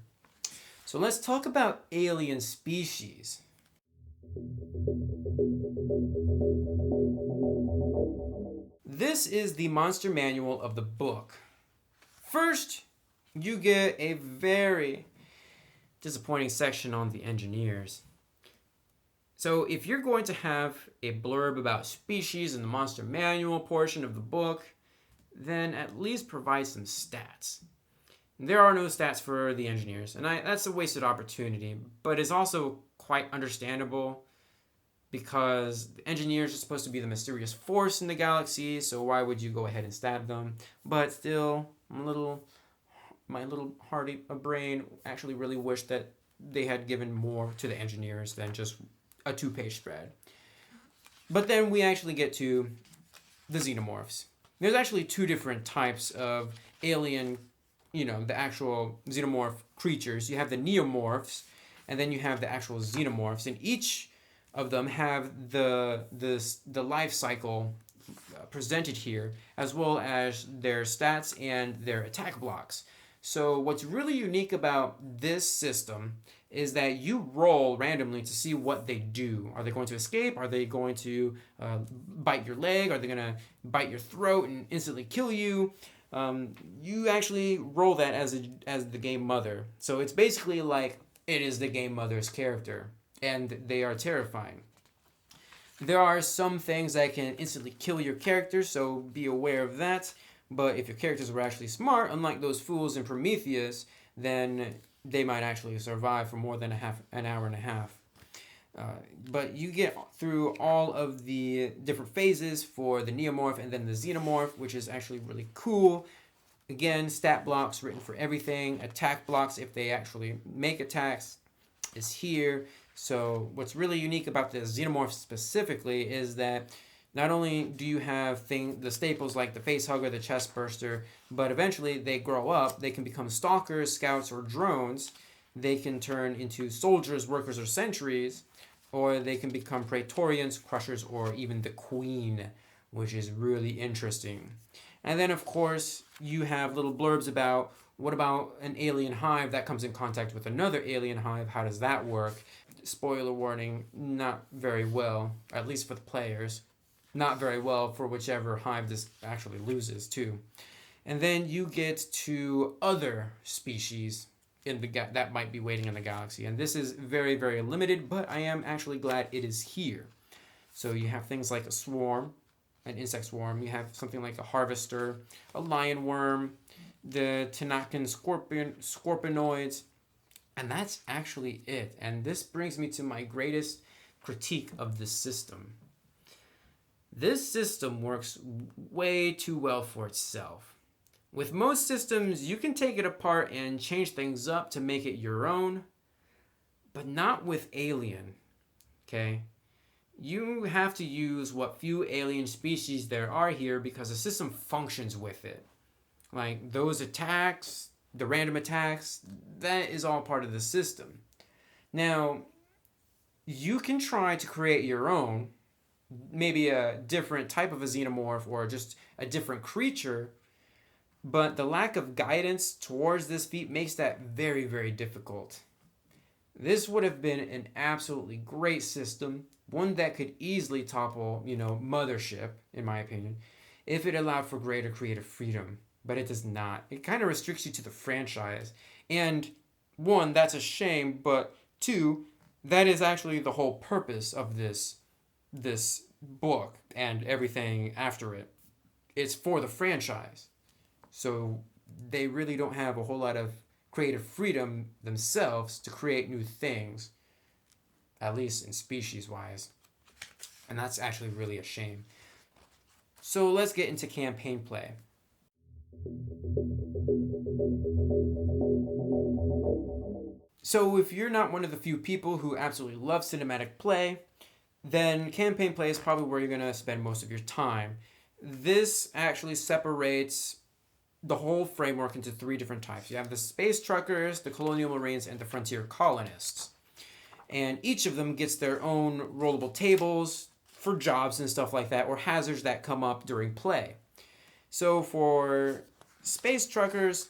So let's talk about alien species. This is the monster manual of the book. First, you get a very disappointing section on the engineers. So if you're going to have a blurb about species in the monster manual portion of the book, then at least provide some stats. There are no stats for the engineers, and that's a wasted opportunity, but it's also quite understandable because the engineers are supposed to be the mysterious force in the galaxy, so why would you go ahead and stab them? But still, my little hearty brain actually really wished that they had given more to the engineers than just a 2-page spread. But then we actually get to the xenomorphs. There's actually 2 different types of alien, the actual xenomorph creatures. You have the neomorphs, and then you have the actual xenomorphs, and each of them have the life cycle presented here, as well as their stats and their attack blocks. So what's really unique about this system is that you roll randomly to see what they do. Are they going to escape? Are they going to bite your leg? Are they going to bite your throat and instantly kill you? You actually roll that as the game mother. So it's basically like it is the game mother's character, and they are terrifying. There are some things that can instantly kill your character, so be aware of that. But if your characters were actually smart, unlike those fools in Prometheus, then they might actually survive for more than an hour and a half. But you get through all of the different phases for the neomorph and then the xenomorph, which is actually really cool. Again, stat blocks written for everything. Attack blocks, if they actually make attacks, is here. So what's really unique about the xenomorph specifically is that not only do you have the staples like the face hugger, the chest burster, but eventually they grow up. They can become stalkers, scouts, or drones. They can turn into soldiers, workers, or sentries, or they can become praetorians, crushers, or even the queen, which is really interesting. And then, of course, you have little blurbs about what about an alien hive that comes in contact with another alien hive? How does that work? Spoiler warning, not very well, at least for the players. Not very well for whichever hive this actually loses too. And then you get to other species that might be waiting in the galaxy. And this is very, very limited, but I am actually glad it is here. So you have things like a swarm, an insect swarm. You have something like a harvester, a lion worm, the Tanakan scorpionoids, and that's actually it. And this brings me to my greatest critique of this system. This system works way too well for itself. With most systems, you can take it apart and change things up to make it your own, but not with Alien, okay? You have to use what few alien species there are here because the system functions with it. Like those attacks, the random attacks, that is all part of the system. Now, you can try to create your own, maybe a different type of a xenomorph or just a different creature, but the lack of guidance towards this feat makes that very, very difficult. This would have been an absolutely great system, one that could easily topple, Mothership, in my opinion, if it allowed for greater creative freedom, but it does not. It kind of restricts you to the franchise, and 1, that's a shame, but 2, that is actually the whole purpose of this book and everything after it. It's for the franchise. So they really don't have a whole lot of creative freedom themselves to create new things, at least in species wise. And that's actually really a shame. So let's get into campaign play. So if you're not one of the few people who absolutely love cinematic play, then campaign play is probably where you're going to spend most of your time. This actually separates the whole framework into 3 different types. You have the space truckers, the colonial marines, and the frontier colonists. And each of them gets their own rollable tables for jobs and stuff like that, or hazards that come up during play. So for space truckers,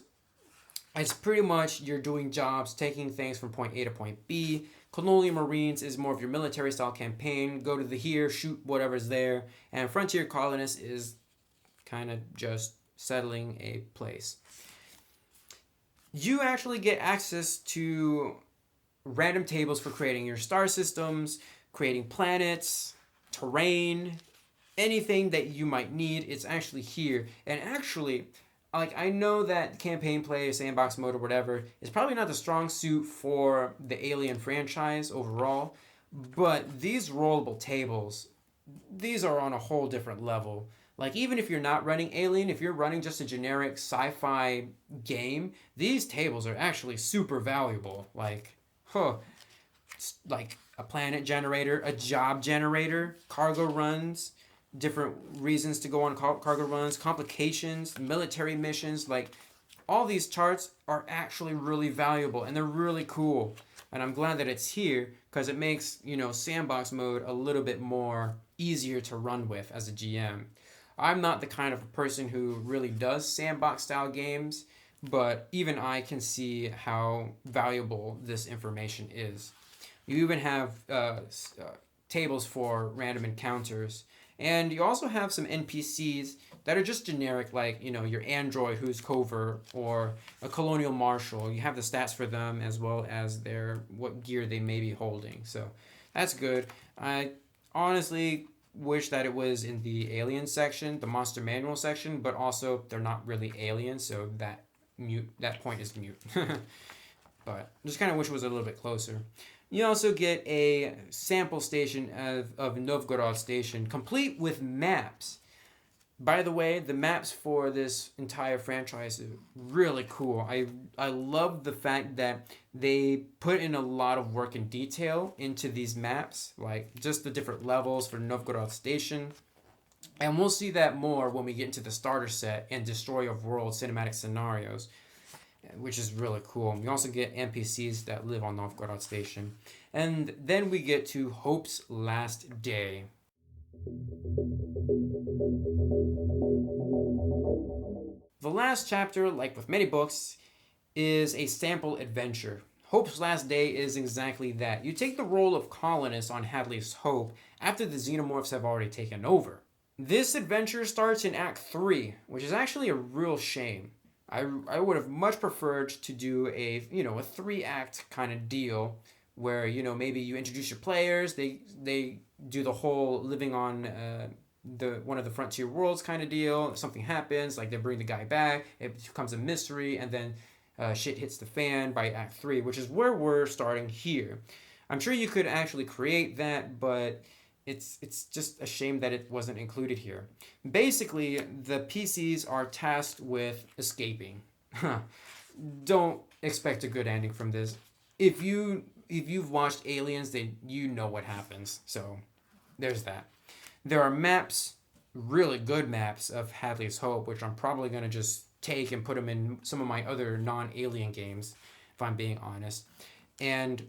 it's pretty much you're doing jobs, taking things from point A to point B. Colonial Marines is more of your military style campaign. Go to the here, shoot whatever's there. And Frontier Colonists is kind of just settling a place. You actually get access to random tables for creating your star systems, creating planets, terrain, anything that you might need, it's actually here. And actually, like, I know that campaign play, sandbox mode, or whatever is probably not the strong suit for the Alien franchise overall, but these rollable tables, these are on a whole different level. Like, even if you're not running Alien, if you're running just a generic sci-fi game, these tables are actually super valuable. Like a planet generator, a job generator, cargo runs, different reasons to go on cargo runs, complications, military missions. Like, all these charts are actually really valuable and they're really cool. And I'm glad that it's here because it makes, sandbox mode a little bit more easier to run with as a GM. I'm not the kind of person who really does sandbox style games, but even I can see how valuable this information is. You even have tables for random encounters. And you also have some NPCs that are just generic, like, your android who's covert or a colonial marshal. You have the stats for them as well as what gear they may be holding. So that's good. I honestly wish that it was in the alien section, the monster manual section, but also they're not really aliens, so that point is mute. But just kind of wish it was a little bit closer. You also get a sample station of Novgorod Station, complete with maps. By the way, the maps for this entire franchise are really cool. I love the fact that they put in a lot of work and detail into these maps, like just the different levels for Novgorod Station. And we'll see that more when we get into the starter set and Destroy of World cinematic scenarios, which is really cool. We also get NPCs that live on Novgorod Station. And then we get to Hope's Last Day. The last chapter, like with many books, is a sample adventure. Hope's Last Day is exactly that. You take the role of colonist on Hadley's Hope after the xenomorphs have already taken over. This adventure starts in Act 3, which is actually a real shame. I would have much preferred to do a 3-act kind of deal where maybe you introduce your players, they do the whole living on one of the frontier worlds kind of deal. Something happens, like they bring the guy back, it becomes a mystery, and then shit hits the fan by Act 3, which is where we're starting here. I'm sure you could actually create that, but it's just a shame that it wasn't included here. Basically, the PCs are tasked with escaping. Don't expect a good ending from this. If you've watched Aliens, then you know what happens. So there's that. There are maps, really good maps of Hadley's Hope, which I'm probably going to just take and put them in some of my other non-Alien games, if I'm being honest. And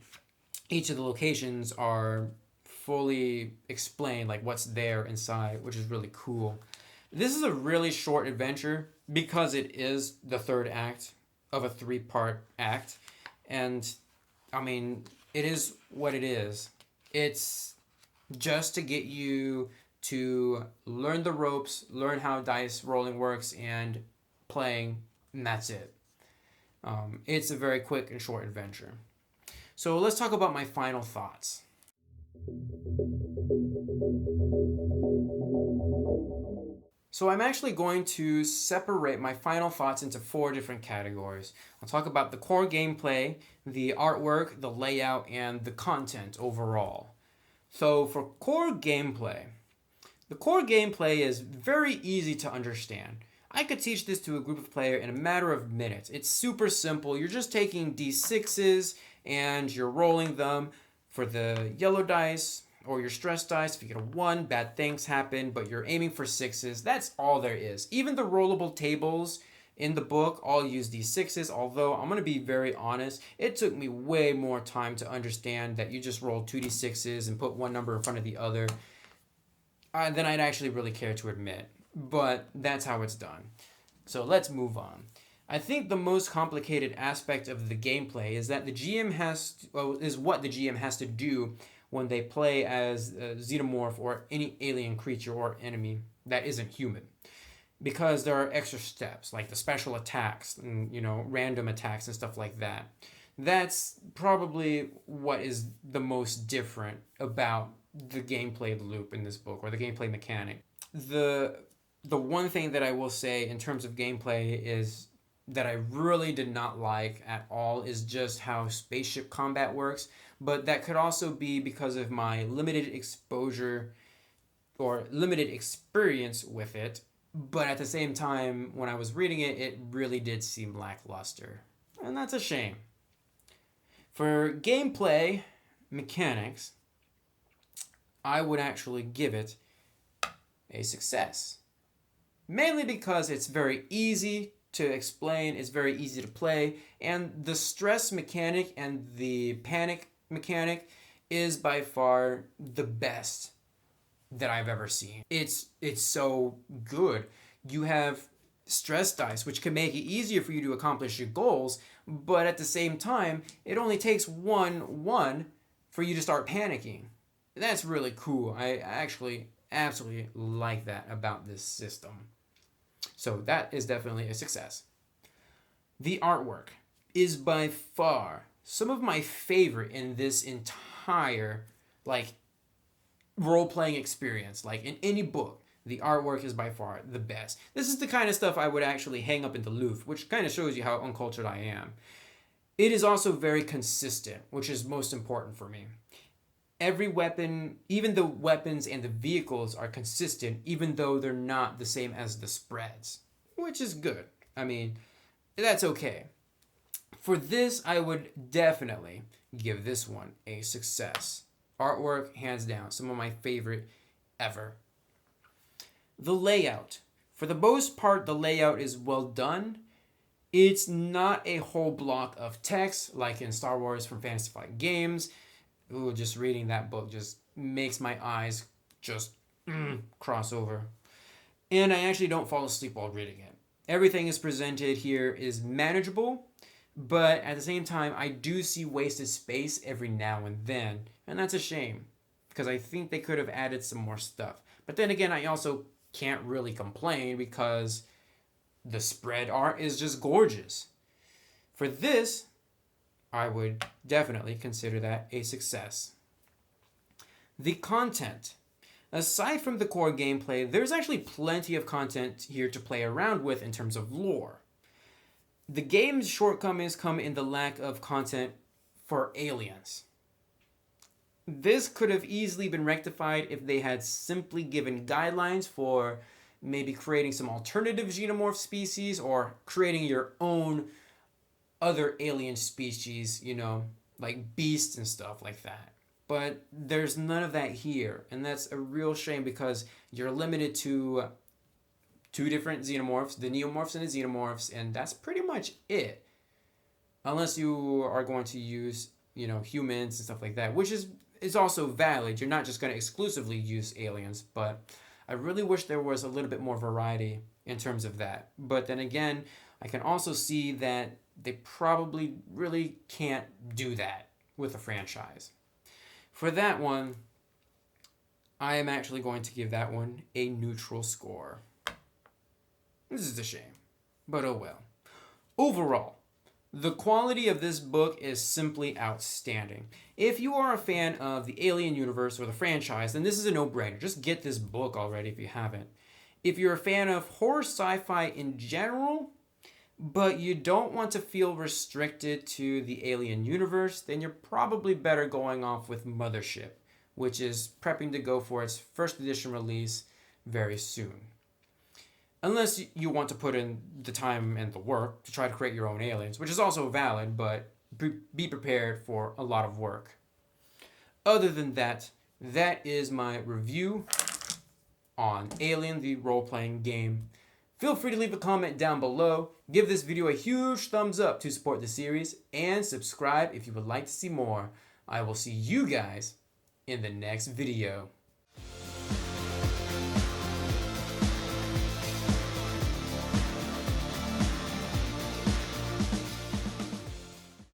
each of the locations are fully explained, like what's there inside, which is really cool. This is a really short adventure because it is the third act of a 3-part act. And, I mean, it is what it is. It's just to get you to learn the ropes, learn how dice rolling works, and playing, and that's it. It's a very quick and short adventure. So let's talk about my final thoughts. So I'm actually going to separate my final thoughts into 4 different categories. I'll talk about the core gameplay, the artwork, the layout, and the content overall. So for core gameplay, the core gameplay is very easy to understand. I could teach this to a group of players in a matter of minutes. It's super simple. You're just taking D6s and you're rolling them for the yellow dice or your stress dice. If you get a 1, bad things happen, but you're aiming for 6s. That's all there is. Even the rollable tables in the book all use D6s, although I'm going to be very honest, it took me way more time to understand that you just roll 2D6s and put one number in front of the other than I'd actually really care to admit. But that's how it's done. So let's move on. I think the most complicated aspect of the gameplay is that what the GM has to do when they play as a xenomorph or any alien creature or enemy that isn't human. Because there are extra steps, like the special attacks and, random attacks and stuff like that. That's probably what is the most different about the gameplay loop in this book, or the gameplay mechanic. The the one thing that I will say in terms of gameplay is that I really did not like at all is just how spaceship combat works, but that could also be because of my limited exposure or limited experience with it. But at the same time, when I was reading it, it really did seem lackluster. And that's a shame. For gameplay mechanics, I would actually give it a success. Mainly because it's very easy to explain, it's very easy to play, and the stress mechanic and the panic mechanic is by far the best that I've ever seen. It's so good. You have stress dice, which can make it easier for you to accomplish your goals, but at the same time, it only takes one for you to start panicking. That's really cool. I actually absolutely like that about this system. So that is definitely a success. The artwork is by far some of my favorite in this entire like role-playing experience. Like in any book, the artwork is by far the best. This is the kind of stuff I would actually hang up in the Louvre, which kind of shows you how uncultured I am. It is also very consistent, which is most important for me. Every weapon, even the weapons and the vehicles, are consistent, even though they're not the same as the spreads, which is good. I mean, that's okay. For this, I would definitely give this one a success. Artwork, hands down, some of my favorite ever. The layout. For the most part, the layout is well done. It's not a whole block of text like in Star Wars from Fantasy Flight Games. Ooh, just reading that book just makes my eyes just cross over. And I actually don't fall asleep while reading it. Everything is presented here is manageable, but at the same time, I do see wasted space every now and then, and that's a shame because I think they could have added some more stuff. But then again, I also can't really complain because the spread art is just gorgeous. For this, I would definitely consider that a success. The content. Aside from the core gameplay, there's actually plenty of content here to play around with in terms of lore. The game's shortcomings come in the lack of content for aliens. This could have easily been rectified if they had simply given guidelines for maybe creating some alternative xenomorph species or creating your own other alien species, like beasts and stuff like that. But there's none of that here, and that's a real shame because you're limited to two different xenomorphs, the neomorphs and the xenomorphs, and that's pretty much it. Unless you are going to use, humans and stuff like that, which is also valid. You're not just going to exclusively use aliens, but I really wish there was a little bit more variety in terms of that. But then again, I can also see that they probably really can't do that with a franchise. For that one, I am actually going to give that one a neutral score. This is a shame, but oh well. Overall, the quality of this book is simply outstanding. If you are a fan of the Alien universe or the franchise, then this is a no-brainer. Just get this book already if you haven't. If you're a fan of horror sci-fi in general, but you don't want to feel restricted to the Alien universe, then you're probably better going off with Mothership, which is prepping to go for its first edition release very soon. Unless you want to put in the time and the work to try to create your own aliens, which is also valid, but be prepared for a lot of work. Other than that, that is my review on Alien, the role-playing game. Feel free to leave a comment down below, give this video a huge thumbs up to support the series, and subscribe if you would like to see more. I will see you guys in the next video.